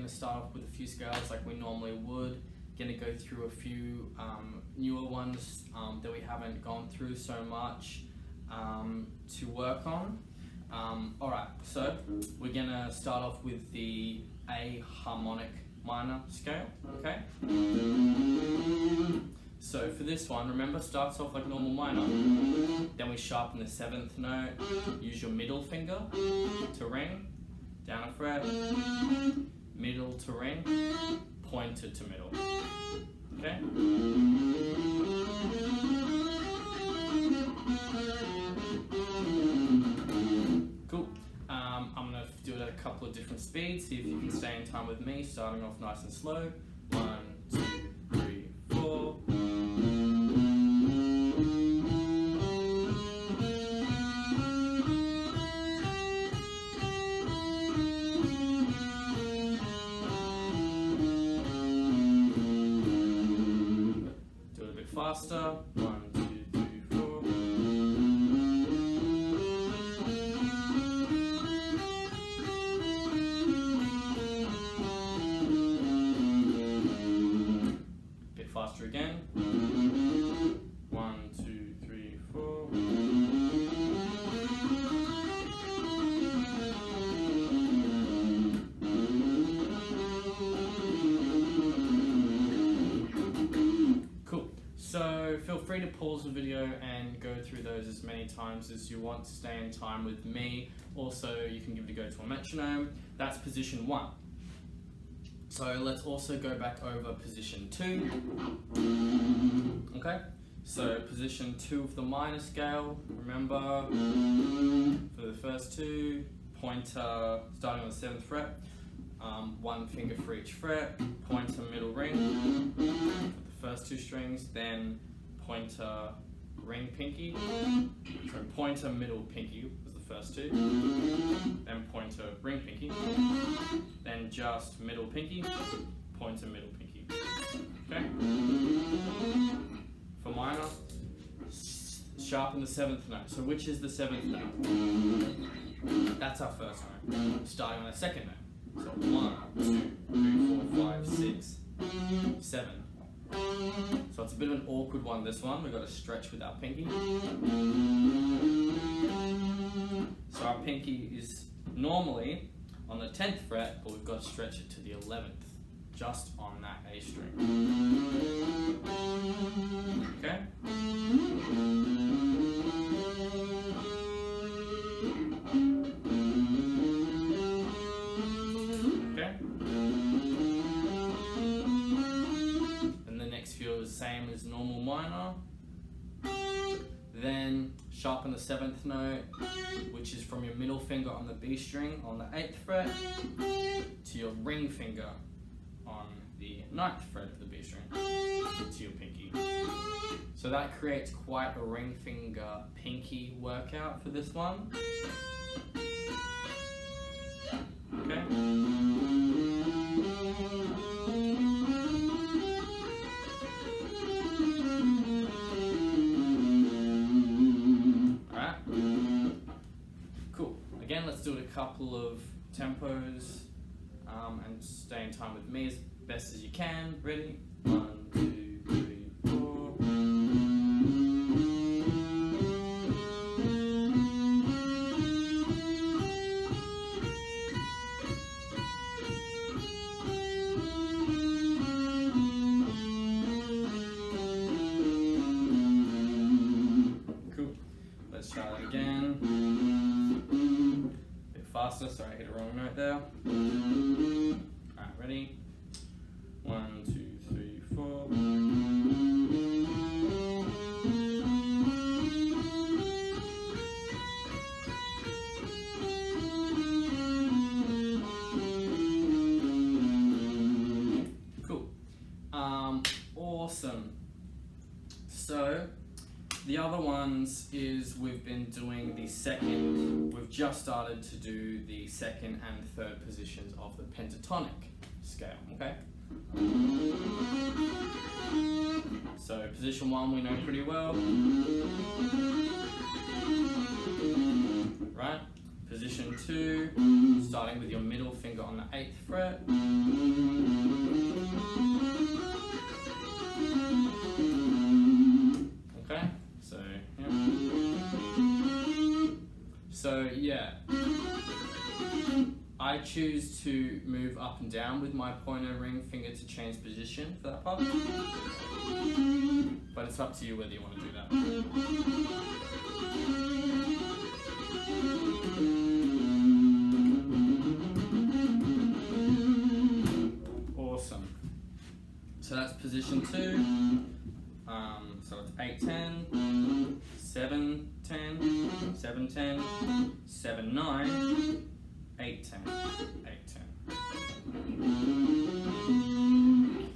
to start off with a few scales like we normally would. Going to go through a few newer ones that we haven't gone through so much to work on. Alright, so we're going to start off with the A harmonic minor scale, okay? So for this one, remember, starts off like normal minor, then we sharpen the 7th note, use your middle finger to ring, down a fret, middle to ring, pointer to middle, okay? Cool. I'm going to do it at a couple of different speeds, see if you can stay in time with me, starting off nice and slow. 1, 2, 3, 4. Do it a bit faster. 1, 2, 3, 4. Bit faster again. 1, 2, 3, 4. Cool. So feel free to pause the video and go through those as many times as you want to stay in time with me. Also, you can give it a go to a metronome. That's position 1. So let's also go back over position 2. Okay, so position 2 of the minor scale, remember, for the first 2, pointer starting on the 7th fret, 1 finger for each fret, pointer middle ring for the first 2 strings, then pointer ring pinky, so pointer middle pinky was the first 2, then pointer ring pinky, then just middle pinky, pointer middle pinky, okay? For minor, sharpen the 7th note. So which is the 7th note? That's our first note, starting on the 2nd note. So 1, 2, 3, 4, 5, 6, 7. So it's a bit of an awkward one, this one. We've got to stretch with our pinky. So our pinky is normally on the 10th fret, but we've got to stretch it to the 11th, just on that A string. Okay? Okay? And the next few are the same as normal minor. Then sharpen the 7th note, which is from your middle finger on the B string on the 8th fret to your ring finger on the 9th fret of the B string to your pinky. So that creates quite a ring finger pinky workout for this one. Okay? Again, let's do it a couple of tempos and stay in time with me as best as you can. Ready? 1, 2, 3, 4. Cool. Let's try that again. Faster, sorry, I hit a wrong note there. Alright, ready? 1, 2, 3, 4. Cool. Awesome. So, the other ones is we've been doing the second, we've just started to do the 2nd and 3rd positions of the pentatonic scale, okay? So position 1 we know pretty well, right? Position 2, starting with your middle finger on the 8th fret, choose to move up and down with my pointer ring finger to change position for that part. But it's up to you whether you want to do that. Awesome. So that's position 2. So it's 8-10, 7-10, 7-10, 7-9, 8-10, 8-10.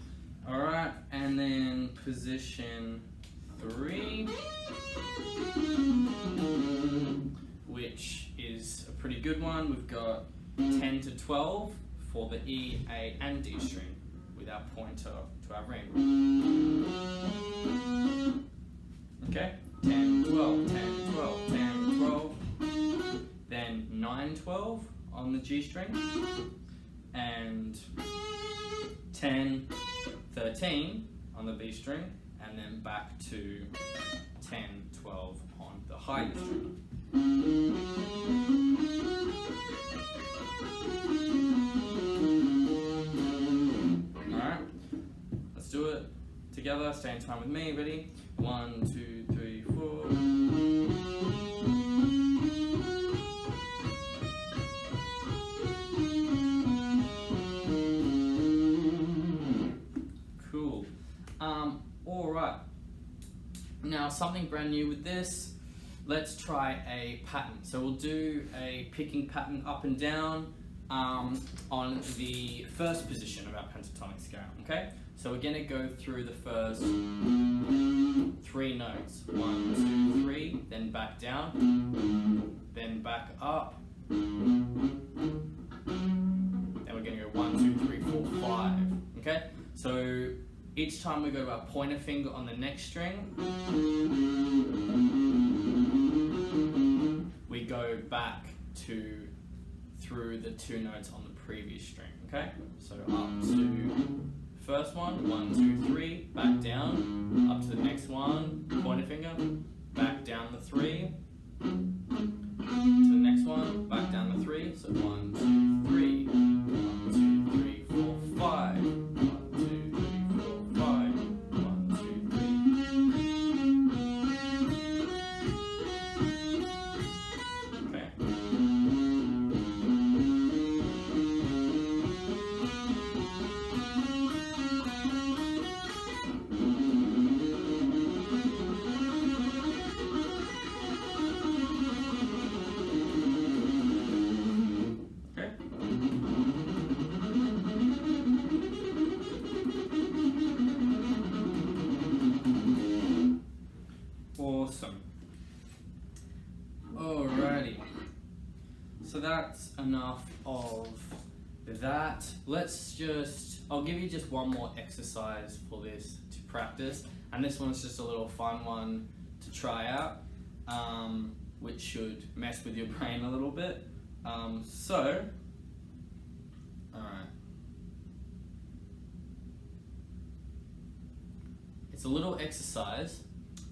Alright, and then position 3, which is a pretty good one. We've got 10 to 12 for the E, A, and D string with our pointer to our ring. Okay, 10, 12, 10, 12, 10, 12. Then 9, 12 on the G string. And 10, 13 on the B string. And then back to 10, 12 on the high E string. Alright, let's do it together. Stay in time with me. Ready? 1, 2, 3, 4. Cool. Alright. Now something brand new with this. Let's try a pattern. So we'll do a picking pattern up and down on the first position of our pentatonic scale. Okay? So we're going to go through the first 3 notes. 1, 2, 3, then back down, then back up. Then we're going to go 1, 2, 3, 4, 5. Okay? So each time we go to our pointer finger on the next string, we go back through the 2 notes on the previous string. Okay? So up to first one, 1, 2, 3, back down, up to the next one, pointer finger, back down the 3, to the next one, back down the 3, so 1, 2, 3, 1, 2, 3, 4, 5, 1, 2, 3, 4, 5, 1, 2, 3. Okay. Awesome. Alrighty. So that's enough of that. I'll give you just one more exercise for this to practice. And this one's just a little fun one to try out, which should mess with your brain a little bit. Alright. It's a little exercise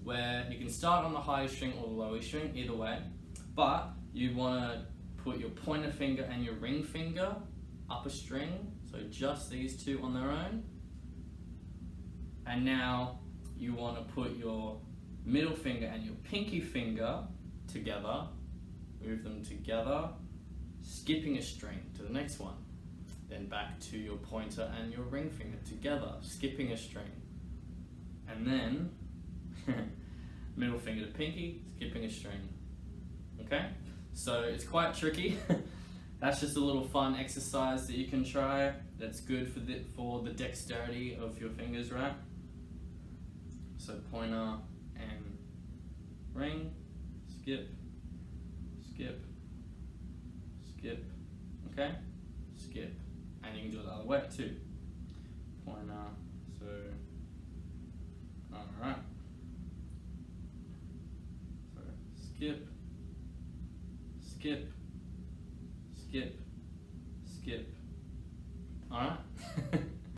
where you can start on the high string or the low string, either way, but you want to put your pointer finger and your ring finger up a string, so just these 2 on their own, and now you want to put your middle finger and your pinky finger together, move them together, skipping a string to the next one, then back to your pointer and your ring finger together, skipping a string, and then middle finger to pinky, skipping a string. Okay? So it's quite tricky. That's just a little fun exercise that you can try. That's good for the dexterity of your fingers, right? So pointer and ring, skip, skip, skip, okay? Skip. And you can do it the other way too. Pointer, so, alright. Skip, skip, skip, skip. Alright?